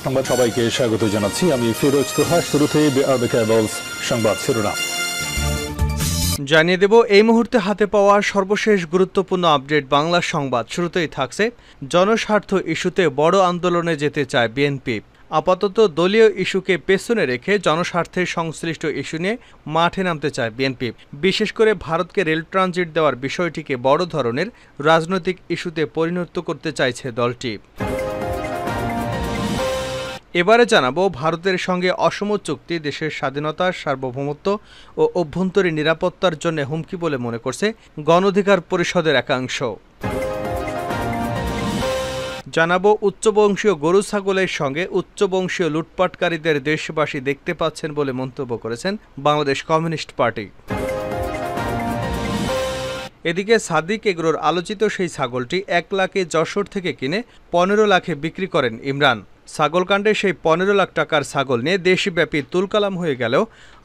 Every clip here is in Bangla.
সংবাদ সবাইকে স্বাগত জানাচ্ছি আমি ফিরোজ তোহা। শুরুতেই সংবাদ শিরোনাম জানিয়ে দেব এই মুহূর্তে হাতে পাওয়া সর্বশেষ গুরুত্বপূর্ণ আপডেট বাংলা সংবাদ। শুরুতেই থাকছে জনস্বার্থ ইস্যুতে বড় আন্দোলনে যেতে চায় বিএনপি। আপাতত দলীয় ইস্যুকে পেছনে রেখে জনস্বার্থের সংশ্লিষ্ট ইস্যু নিয়ে মাঠে নামতে চায় বিএনপি। বিশেষ করে ভারতকে রেল ট্রানজিট দেওয়ার বিষয়টিকে বড় ধরনের রাজনৈতিক ইস্যুতে পরিণত করতে চাইছে দলটি। এবারে জানাবো ভারতের সঙ্গে অসম চুক্তি দেশের স্বাধীনতা, সার্বভৌমত্ব ও অভ্যন্তরীণ নিরাপত্তার জন্য হুমকি বলে মনে করছে গণ অধিকার পরিষদের একাংশ। জানাবো উচ্চবংশীয় গরু ছাগলের সঙ্গে উচ্চবংশীয় লুটপাটকারীদের দেশবাসী দেখতে পাচ্ছেন বলে মন্তব্য করেছেন বাংলাদেশ কমিউনিস্ট পার্টি। এদিকে সাদিক এগ্রোর আলোচিত সেই ছাগলটি 1 লাখে যশোর থেকে কিনে 15 লাখে বিক্রি করেন ইমরান। ছাগলকাণ্ডে সেই 15 লাখ টাকার ছাগল নিয়ে দেশব্যাপী তুলকালাম হয়ে গেলেও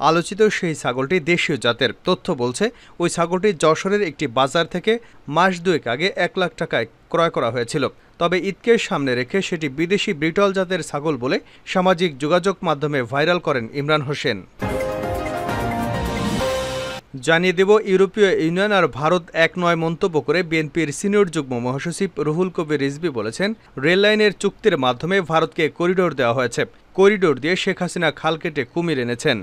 আলোচিত সেই ছাগলটি দেশীয় জাতের। তথ্য বলছে ওই ছাগলটি যশোরের একটি বাজার থেকে মাস 2 আগে 1 লাখ টাকায় ক্রয় করা হয়েছিল। তবে ঈদকে সামনে রেখে সেটি বিদেশি ব্রিটল জাতের ছাগল বলে সামাজিক যোগাযোগ মাধ্যমে ভাইরাল করেন ইমরান হোসেন। জানিয়ে দেব ইউরোপীয় ইউনিয়ন আর ভারত এক নয় মন্তব্য করে বিএনপির সিনিয়র যুগ্ম মহাসচিব রুহুল কবির রিজভী বলেছেন, রেল লাইনের চুক্তির মাধ্যমে ভারতকে করিডোর দেওয়া হয়েছে। করিডোর দিয়ে শেখ হাসিনা খাল কেটে কুমির এনেছেন।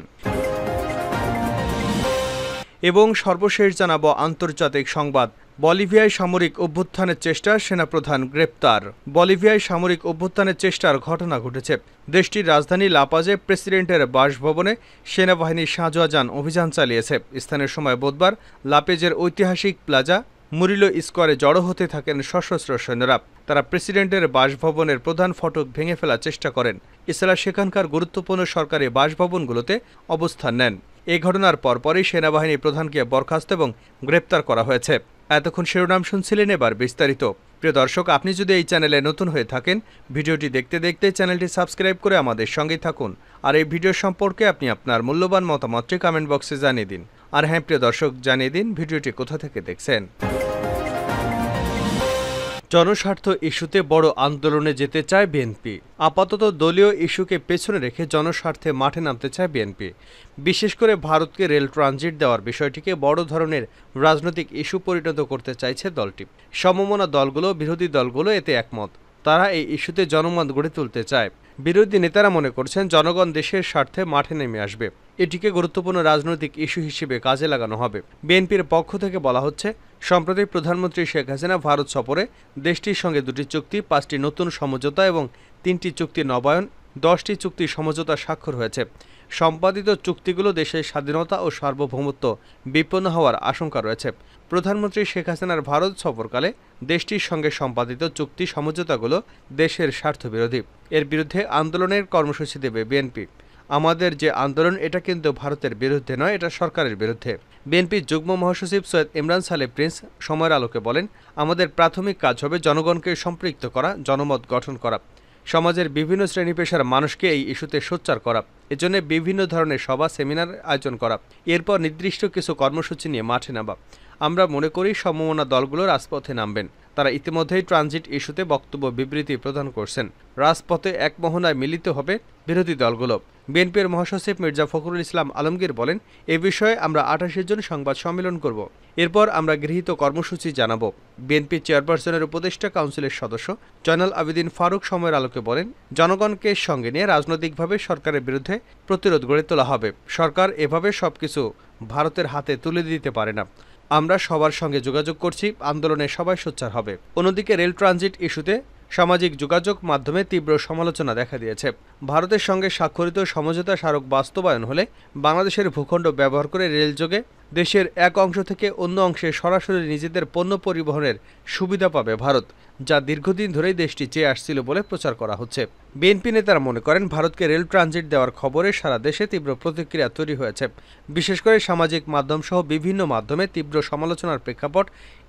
এবং সর্বশেষ জানাবো আন্তর্জাতিক সংবাদ। বলিভিয়ায় সামরিক অভ্যুত্থানের চেষ্টা, সেনাপ্রধান গ্রেপ্তার। বলিভিয়ায় সামরিক অভ্যুত্থানের চেষ্টার ঘটনা ঘটেছে। দেশটির রাজধানী লাপাজে প্রেসিডেন্টের বাসভবনে সেনাবাহিনী সাঁজোয়া অভিযান চালিয়েছে। স্থানীয় সময় বুধবার লাপেজের ঐতিহাসিক প্লাজা মুরিলো স্কোয়ারে জড়ো হতে থাকেন সশস্ত্র সৈন্যরা। তারা প্রেসিডেন্টের বাসভবনের প্রধান ফটক ভেঙে ফেলার চেষ্টা করেন। এছাড়া সেখানকার গুরুত্বপূর্ণ সরকারি বাসভবনগুলোতে অবস্থান নেন। এই ঘটনার পরপরই সেনাবাহিনী প্রধানকে বরখাস্ত এবং গ্রেপ্তার করা হয়েছে। এতক্ষণ শিরোনাম শুনছিলেন, এবার বিস্তারিত। প্রিয় দর্শক, আপনি যদি এই চ্যানেলে নতুন হয়ে থাকেন, ভিডিওটি দেখতে দেখতে চ্যানেলটি সাবস্ক্রাইব করে আমাদের সঙ্গেই থাকুন। আর এই ভিডিও সম্পর্কে আপনি আপনার মূল্যবান মতামতটি কমেন্ট বক্সে জানিয়ে দিন। আর হ্যাঁ প্রিয় দর্শক, জানিয়ে দিন ভিডিওটি কোথা থেকে দেখছেন। জনস্বার্থ ইস্যুতে বড় আন্দোলনে যেতে চায় বিএনপি। আপাতত দলীয় ইস্যুকে পেছনে রেখে জনস্বার্থে মাঠে নামতে চায় বিএনপি। বিশেষ করে ভারতকে রেল ট্রানজিট দেওয়ার বিষয়টিকে বড় ধরনের রাজনৈতিক ইস্যু পরিণত করতে চাইছে দলটি। সমমনা দলগুলো, বিরোধী দলগুলো এতে একমত। তারা এই ইস্যুতে জনমত গড়ে তুলতে চায়। বিরোধী নেতারা মনে করছেন জনগণ দেশের স্বার্থে মাঠে নেমে আসবে। এটিকে গুরুত্বপূর্ণ রাজনৈতিক ইস্যু হিসেবে কাজে লাগানো হবে। বিএনপির পক্ষ থেকে বলা হচ্ছে, সম্প্রতি প্রধানমন্ত্রী শেখ হাসিনা ভারত সফরে দেশটির সঙ্গে 2টি চুক্তি, 5টি নতুন সমঝোতা এবং 3টি চুক্তি নবায়ন, 10টি চুক্তি সমঝোতা স্বাক্ষর হয়েছে। সম্পাদিত চুক্তিগুলো দেশের স্বাধীনতা ও সার্বভৌমত্ব বিপন্ন হওয়ার আশঙ্কা রয়েছে। প্রধানমন্ত্রী শেখ হাসিনার ভারত সফরকালে দেশটির সঙ্গে সম্পাদিত চুক্তি সমঝোতাগুলো দেশের স্বার্থবিরোধী। এর বিরুদ্ধে আন্দোলনের কর্মসূচি দেবে বিএনপি। আমাদের যে আন্দোলন, এটা কিন্তু ভারতের বিরুদ্ধে নয়, এটা সরকারের বিরুদ্ধে। বিএনপির যুগ্ম মহাসচিব সৈয়দ ইমরান সালেহ প্রিন্স সময়ের আলোকে বলেন, আমাদের প্রাথমিক কাজ হবে জনগণকে সম্পৃক্ত করা, জনমত গঠন করা, সমাজের বিভিন্ন শ্রেণী পেশার মানুষকে এই ইস্যুতে সোচ্চার করা, এজন্য বিভিন্ন ধরনের সভা, সেমিনার আয়োজন করা, এরপর নির্দিষ্ট কিছু কর্মসূচি নিয়ে মাঠে নামা। আমরা মনে করি সমমনা দলগুলো রাজপথে নামবেন। তারা ইতিমধ্যেই ট্রানজিট ইস্যুতে বক্তব্য বিবৃতি প্রদান করছেন। রাজপথে এক মোহনায় মিলিত হবে বিরোধী দলগুলো। বিএনপির মহাসচিব মির্জা ফখরুল ইসলাম আলমগীর বলেন, এ বিষয়ে আমরা 28 জন সংবাদ সম্মেলন করব। এরপর আমরা গৃহীত কর্মসূচি জানাব। বিএনপি চেয়ারপারসনের উপদেষ্টা কাউন্সিলের সদস্য জয়নাল আবেদিন ফারুক সময়ের আলোকে বলেন, জনগণকে সঙ্গে নিয়ে রাজনৈতিকভাবে সরকারের বিরুদ্ধে প্রতিরোধ গড়ে তোলা হবে। সরকার এভাবে সবকিছু ভারতের হাতে তুলে দিতে পারে না। আমরা সবার সঙ্গে যোগাযোগ করছি, আন্দোলনে সবাই সোচ্চার হবে। অন্যদিকে রেল ট্রানজিট ইস্যুতে সামাজিক যোগাযোগ মাধ্যমে তীব্র সমালোচনা দেখা দিয়েছে। ভারতের সঙ্গে স্বাক্ষরিত সমঝোতা স্মারক বাস্তবায়ন হলে বাংলাদেশের ভূখণ্ড ব্যবহার করে রেলযোগে দেশের এক অংশ থেকে অন্য অংশে সরাসরি নিজেদের পণ্য পরিবহনের সুবিধা পাবে ভারত, যা দীর্ঘদিন ধরেই দেশটি চেয়ে আসছিল বলে প্রচার করা হচ্ছে। বিএনপি নেতারা মনে করেন, ভারতকে রেল ট্রানজিট দেওয়ার খবরে সারা দেশে তীব্র প্রতিক্রিয়া তৈরি হয়েছে। বিশেষ করে সামাজিক মাধ্যম সহ বিভিন্ন মাধ্যমে তীব্র সমালোচনার প্রেক্ষাপট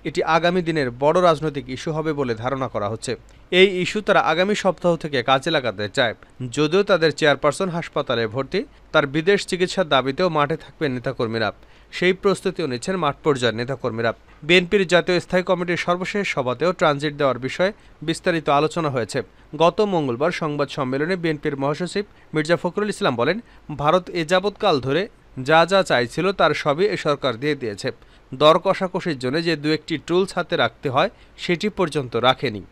এটি আগামী দিনের বড় রাজনৈতিক ইস্যু হবে বলে ধারণা করা হচ্ছে। এই ইস্যু তারা আগামী সপ্তাহ থেকে কাজে লাগাতে চায়। যদিও তাদের চেয়ারপারসন হাসপাতালে ভর্তি, তার বিদেশ চিকিৎসার দাবিতেও মাঠে থাকবেন নেতাকর্মীরা। সেই প্রস্তুতিও নিচ্ছেন মাঠ পর্যায়ের নেতাকর্মীরা। বিএনপির জাতীয় স্থায়ী কমিটির সর্বশেষ সভাতেও ট্রানজিট দেওয়ার বিষয়ে বিস্তারিত আলোচনা হয়েছে। গত মঙ্গলবার সংবাদ সম্মেলনে বিএনপির মহাসচিব মির্জা ফখরুল ইসলাম বলেন, ভারত এ যাবৎকাল ধরে যা যা চাইছিল তার সবই এ সরকার দিয়ে দিয়েছে। দর কষাকষির জন্য যে দু একটি টুলস হাতে রাখতে হয় সেটি পর্যন্ত রাখেনি।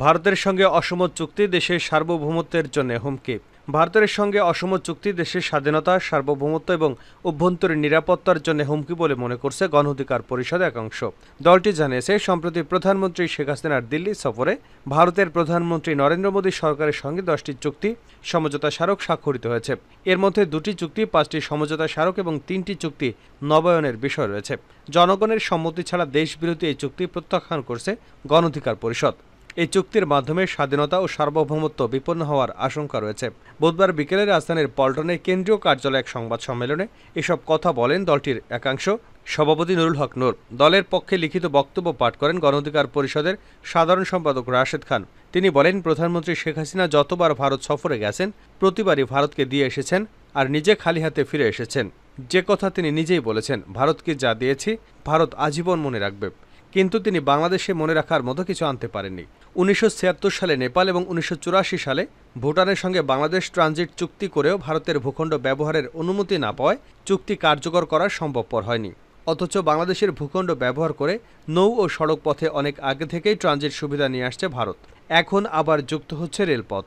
ভারতের সঙ্গে অসম চুক্তি দেশের সার্বভৌমত্বের জন্য হুমকি। ভারতের সঙ্গে অসম চুক্তি দেশের স্বাধীনতা, সার্বভৌমত্ব এবং অভ্যন্তরীণ নিরাপত্তার জন্য হুমকি বলে মনে করছে গণ অধিকার পরিষদের একাংশ। দলটি জানিয়েছে, সম্প্রতি প্রধানমন্ত্রী শেখ হাসিনার দিল্লি সফরে ভারতের প্রধানমন্ত্রী নরেন্দ্র মোদী সরকারের সঙ্গে 10টি চুক্তি সমঝোতা স্মারক স্বাক্ষরিত হয়েছে। এর মধ্যে 2টি চুক্তি, 5টি সমঝোতা স্মারক এবং 3টি চুক্তি নবায়নের বিষয় রয়েছে। জনগণের সম্মতি ছাড়া দেশবিরোধী এই চুক্তি প্রত্যাখ্যান করছে গণ অধিকার পরিষদ। এই চুক্তির মাধ্যমে স্বাধীনতা ও সার্বভৌমত্ব বিপন্ন হওয়ার আশঙ্কা রয়েছে। বুধবার বিকেলে রাজধানীর পল্টনের কেন্দ্রীয় কার্যালয়ে এক সংবাদ সম্মেলনে এসব কথা বলেন দলটির একাংশ সভাপতি নুরুল হক নূর। দলের পক্ষে লিখিত বক্তব্য পাঠ করেন গণ অধিকার পরিষদের সাধারণ সম্পাদক রাশেদ খান। তিনি বলেন, প্রধানমন্ত্রী শেখ হাসিনা যতবার ভারত সফরে গেছেন প্রতিবারই ভারতকে দিয়ে এসেছেন আর নিজে খালি হাতে ফিরে এসেছেন। যে কথা তিনি নিজেই বলেছেন, ভারতকে যা দিয়েছি ভারত আজীবন মনে রাখবে। কিন্তু তিনি বাংলাদেশে মনে রাখার মতো কিছু আনতে পারেননি। 1976 সালে নেপাল এবং 1984 সালে ভুটানের সঙ্গে বাংলাদেশ ট্রানজিট চুক্তি করেও ভারতের ভূখণ্ড ব্যবহারের অনুমতি না পাওয়ায় চুক্তি কার্যকর করা সম্ভবপর হয়নি। অথচ বাংলাদেশের ভূখণ্ড ব্যবহার করে নৌ ও সড়ক পথে অনেক আগে থেকেই ট্রানজিট সুবিধা নিয়ে আসছে ভারত। এখন আবার যুক্ত হচ্ছে রেলপথ।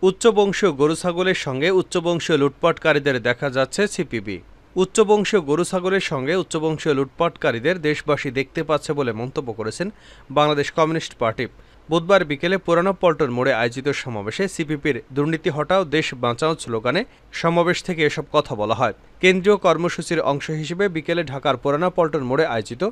উচ্চবংশীয় গরু ছাগলের সঙ্গে উচ্চবংশীয় লুটপাটকারীদের দেখা যাচ্ছে সিপিবি। উচ্চবংশীয় গরু ছাগলের সঙ্গে উচ্চবংশীয় লুটপাটকারীদের দেশবাসী দেখতে পাচ্ছে বলে মন্তব্য করেছেন বাংলাদেশ কমিউনিস্ট পার্টি। বুধবার বিকেলে পুরানো পল্টন মোড়ে আয়োজিত সমাবেশে সিপিপির দুর্নীতি হটাও দেশ বাঁচাও স্লোগানে সমাবেশ থেকে এসব কথা বলা হয়। কেন্দ্রীয় কর্মসূচির অংশ হিসেবে বিকেলে ঢাকার পুরানো পল্টন মোড়ে আয়োজিত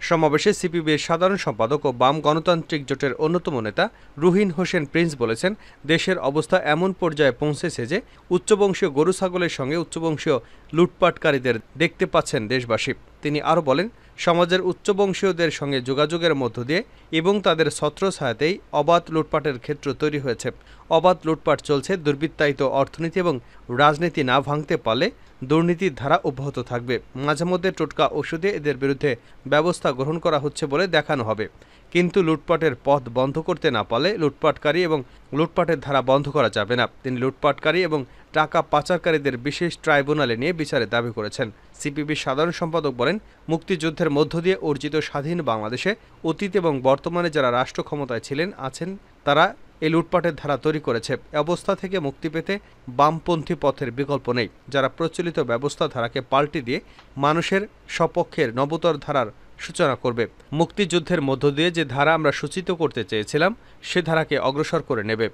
সমাবেশে সিপিবির সাধারণ সম্পাদক ও বাম গণতান্ত্রিক জোটের অন্যতম নেতা রুহিন হোসেন প্রিন্স বলেছেন, দেশের অবস্থা এমন পর্যায়ে পৌঁছেছে যে উচ্চবংশীয় গরু ছাগলের সঙ্গে উচ্চবংশীয় লুটপাটকারীদের দেখতে পাচ্ছেন দেশবাসী। তিনি আরও বলেন, সমাজের উচ্চবংশীয়দের সঙ্গে যোগাযোগের মধ্য দিয়ে এবং তাদের ছত্রছায়াতেই অবাধ লুটপাটের ক্ষেত্র তৈরি হয়েছে। অবাধ লুটপাট চলছে, দুর্বৃত্তায়িত অর্থনীতি এবং রাজনীতি না ভাঙতে পারলে দুর্নীতির ধারা অব্যাহত থাকবে। মাঝে মধ্যে টোটকা ওষুধে এদের বিরুদ্ধে ব্যবস্থা গ্রহণ করা হচ্ছে বলে দেখানো হবে, কিন্তু লুটপাটের পথ বন্ধ করতে না পারলে লুটপাটকারী এবং লুটপাটের ধারা বন্ধ করা যাবে না। তিনি লুটপাটকারী এবং টাকা পাচারকারীদের বিশেষ ট্রাইব্যুনালে নিয়ে বিচারের দাবি করেছেন। সিপিবির সাধারণ সম্পাদক বলেন, মুক্তিযুদ্ধের মধ্য দিয়ে অর্জিত স্বাধীন বাংলাদেশে অতীত এবং বর্তমানে যারা রাষ্ট্র ক্ষমতায় ছিলেন আছেন তারা এই লুটপাটের ধারা তৈরি করেছে। অবস্থা থেকে মুক্তি পেতে বামপন্থী পথের বিকল্প নেই, যারা প্রচলিত ব্যবস্থা ধারাকে পাল্টে দিয়ে মানুষের সপক্ষের নবতর ধারার সূচনা করবে। মুক্তিযুদ্ধের মধ্য দিয়ে যে ধারা আমরা সূচিত করতে চেয়েছিলাম সে ধারাকে অগ্রসর করে নেবে।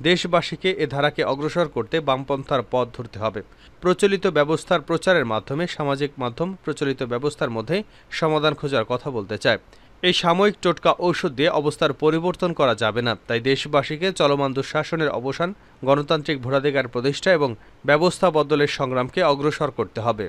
দেশবাসীকে এ ধারাকে অগ্রসর করতে বামপন্থার পথ ধরতে হবে। প্রচলিত ব্যবস্থার প্রচারের মাধ্যমে সামাজিক মাধ্যম প্রচলিত ব্যবস্থার মধ্যে সমাধান খোঁজার কথা বলতে চায়। এই সাময়িক টোটকা ঔষধ দিয়ে অবস্থার পরিবর্তন করা যাবে না। তাই দেশবাসীকে চলমান দুঃশাসনের অবসান, গণতান্ত্রিক ভোটাধিকার প্রতিষ্ঠা এবং ব্যবস্থা বদলের সংগ্রামকে অগ্রসর করতে হবে।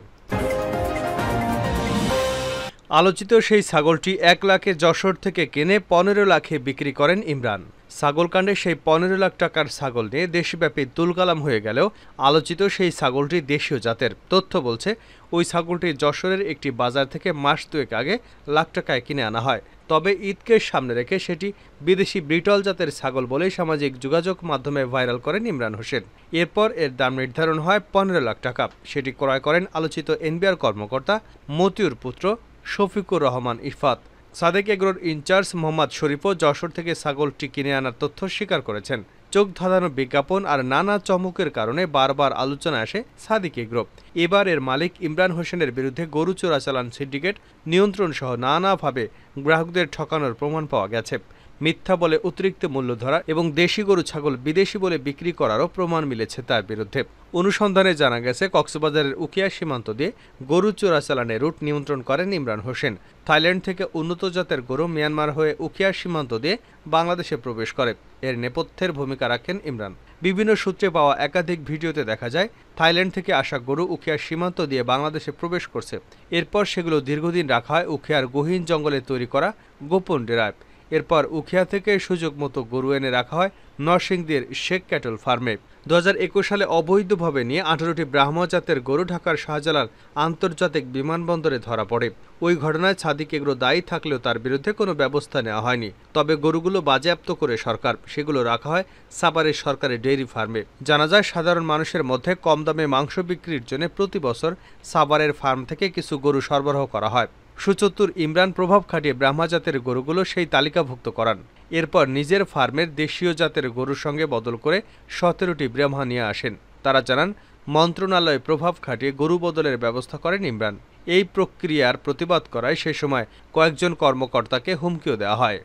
আলোচিত সেই ছাগলটি 1 লাখে যশোর থেকে কিনে 15 লাখে বিক্রি করেন ইমরান। ছাগলকাণ্ডে সেই 15 লাখ টাকার ছাগল নিয়ে দেশব্যাপী তুলকালাম হয়ে গেলেও আলোচিত সেই ছাগলটি দেশীয় জাতের। তথ্য বলছে, ওই ছাগলটি যশোরের একটি বাজার থেকে মাস 2 আগে লাখ টাকায় কিনে আনা হয়। তবে ঈদকে সামনে রেখে সেটি বিদেশি ব্রিটল জাতের ছাগল বলেই সামাজিক যোগাযোগ মাধ্যমে ভাইরাল করেন ইমরান হোসেন। এরপর এর দাম নির্ধারণ হয় 15 লাখ টাকা। সেটি ক্রয় করেন আলোচিত এনবিআর কর্মকর্তা মতিউর পুত্র শফিকুর রহমান ইফাত। সাদেক এগ্রোর ইনচার্জ মোহাম্মদ শরীফও যশোর থেকে ছাগলটি কিনে আনার তথ্য স্বীকার করেছেন। চোখ ধাঁধানো বিজ্ঞাপন আর নানা চমকের কারণে বারবার আলোচনা আসে সাদেক এগ্রো। এবার এর মালিক ইমরান হোসেনের বিরুদ্ধে গরু চোরাচালান সিন্ডিকেট নিয়ন্ত্রণ সহ নানাভাবে গ্রাহকদের ঠকানোর প্রমাণ পাওয়া গেছে। মিথ্যা বলে অতিরিক্ত মূল্য ধরা এবং দেশি গরু ছাগল বিদেশি বলে বিক্রি করারও প্রমাণ মিলেছে তার বিরুদ্ধে। অনুসন্ধানে জানা গেছে, কক্সবাজারের উখিয়া সীমান্ত দিয়ে গরু চোরাচালানের রুট নিয়ন্ত্রণ করেন ইমরান হোসেন। থাইল্যান্ড থেকে উন্নত জাতের গরু মিয়ানমার হয়ে উখিয়া সীমান্ত দিয়ে বাংলাদেশে প্রবেশ করে। এর নেপথ্যের ভূমিকা রাখেন ইমরান। বিভিন্ন সূত্রে পাওয়া একাধিক ভিডিওতে দেখা যায় থাইল্যান্ড থেকে আসা গরু উখিয়া সীমান্ত দিয়ে বাংলাদেশে প্রবেশ করছে। এরপর সেগুলো দীর্ঘদিন রাখা হয় উখিয়ার গহীন জঙ্গলে তৈরি করা গোপন ডেরায়। এরপর উখিয়া থেকে সুযোগ মতো গরু এনে রাখা হয় নরসিংদীর শেখ ক্যাটল ফার্মে। 2021 সালে অবৈধভাবে নিয়ে 18টি ব্রাহ্মা জাতের গরু ঢাকার শাহজালাল আন্তর্জাতিক বিমানবন্দরে ধরা পড়ে। ওই ঘটনায় সাদিক এগ্রো দায়ী থাকলেও তার বিরুদ্ধে কোনো ব্যবস্থা নেওয়া হয়নি। তবে গরুগুলো বাজেয়াপ্ত করে সরকার সেগুলো রাখা হয় সাভারের সরকারি ডেইরি ফার্মে। জানা যায়, সাধারণ মানুষের মধ্যে কম দামে মাংস বিক্রির জন্য প্রতি বছর সাভারের ফার্ম থেকে কিছু গরু সরবরাহ করা হয়। সুচতুর ইমরান প্রভাব খাটিয়ে ব্রাহ্মা জাতের গরুগুলো সেই তালিকাভুক্ত করান। এরপর নিজের ফার্মের দেশীয় জাতের গরুর সঙ্গে বদল করে 17টি ব্রাহ্মা নিয়ে আসেন। তারা জানান, মন্ত্রণালয়ে প্রভাব খাটিয়ে গরু বদলের ব্যবস্থা করেন ইমরান। এই প্রক্রিয়ার প্রতিবাদ করায় সে সময় কয়েকজন কর্মকর্তাকে হুমকিও দেওয়া হয়।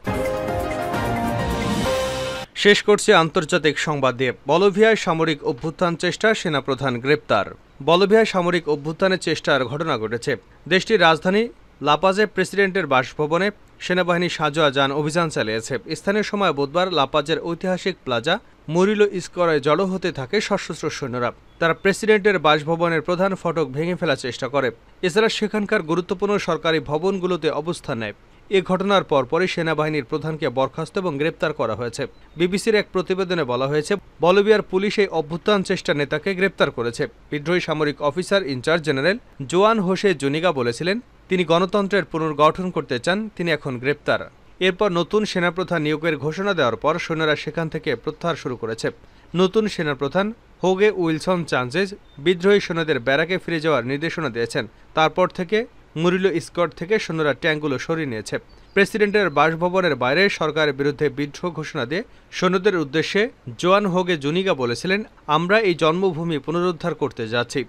শেষ করছে আন্তর্জাতিক সংবাদ দিয়ে। বলিভিয়ায় সামরিক অভ্যুত্থান চেষ্টা, সেনাপ্রধান গ্রেপ্তার। বলিভিয়ায় সামরিক অভ্যুত্থানের চেষ্টার ঘটনা ঘটেছে। দেশটির রাজধানী লাপাজে প্রেসিডেন্টের বাসভবনে সেনাবাহিনী সাঁজোয়া যান অভিযান চালিয়েছে। স্থানীয় সময় বুধবার লাপাজের ঐতিহাসিক প্লাজা মুরিলো স্কোয়ারে জড়ো হতে থাকে সশস্ত্র সৈন্যরা। তারা প্রেসিডেন্টের বাসভবনের প্রধান ফটক ভেঙে ফেলার চেষ্টা করে। এছাড়া সেখানকার গুরুত্বপূর্ণ সরকারি ভবনগুলোতে অবস্থান নেয়। এ ঘটনার পরপরই সেনাবাহিনীর প্রধানকে বরখাস্ত এবং গ্রেপ্তার করা হয়েছে। বিবিসির এক প্রতিবেদনে বলা হয়েছে, বলিভিয়ার পুলিশ এই অভ্যুত্থান চেষ্টা নেতাকে গ্রেপ্তার করেছে। বিদ্রোহী সামরিক অফিসার ইনচার্জ জেনারেল জোয়ান হোসে জুনিগা বলেছিলেন, তিনি গণতন্ত্রের পুনর্গঠন করতে চান। তিনি এখন গ্রেপ্তার। এরপর নতুন সেনাপ্রধান নিয়োগের ঘোষণা দেওয়ার পর সৈন্যরা সেখান থেকে প্রত্যাহার শুরু করেছে। নতুন সেনাপ্রধান হোগে উইলসন চান্সেজ বিদ্রোহী সৈন্যদের ব্যারাকে ফিরে যাওয়ার নির্দেশনা দিয়েছেন। তারপর থেকে মুরিলো স্কোয়ার থেকে সৈন্যরা ট্যাঙ্কগুলো সরিয়ে নিয়েছে। প্রেসিডেন্টের বাসভবনের বাইরে সরকারের বিরুদ্ধে বিদ্রোহ ঘোষণা দিয়ে সৈন্যদের উদ্দেশ্যে জোয়ান হোগে জুনিগা বলেছিলেন, আমরা এই জন্মভূমি পুনরুদ্ধার করতে যাচ্ছি।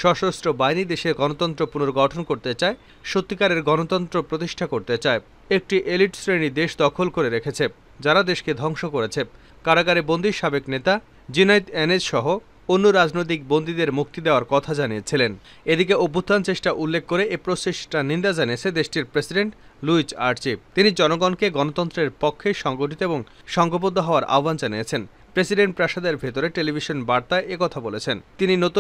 সশস্ত্র বাহিনী দেশের গণতন্ত্র পুনর্গঠন করতে চায়, সত্যিকারের গণতন্ত্র প্রতিষ্ঠা করতে চায়। একটি এলিট শ্রেণী দেশ দখল করে রেখেছে, যারা দেশকে ধ্বংস করেছে। কারাগারে বন্দী সাবেক নেতা জিনাইদ এনেজ সহ অন্য রাজনৈতিক বন্দীদের মুক্তি দেওয়ার কথা জানিয়েছিলেন। এদিকে অভ্যুত্থান চেষ্টা উল্লেখ করে এ প্রচেষ্টা নিন্দা জানিয়েছে দেশটির প্রেসিডেন্ট লুইজ আর্চি। তিনি জনগণকে গণতন্ত্রের পক্ষে সংগঠিত এবং সংঘবদ্ধ হওয়ার আহ্বান জানিয়েছেন। প্রেসিডেন্ট প্রাসাদের ভেতরে টেলিভিশন বার্তায় একথা বলেছেন। তিনি নতুন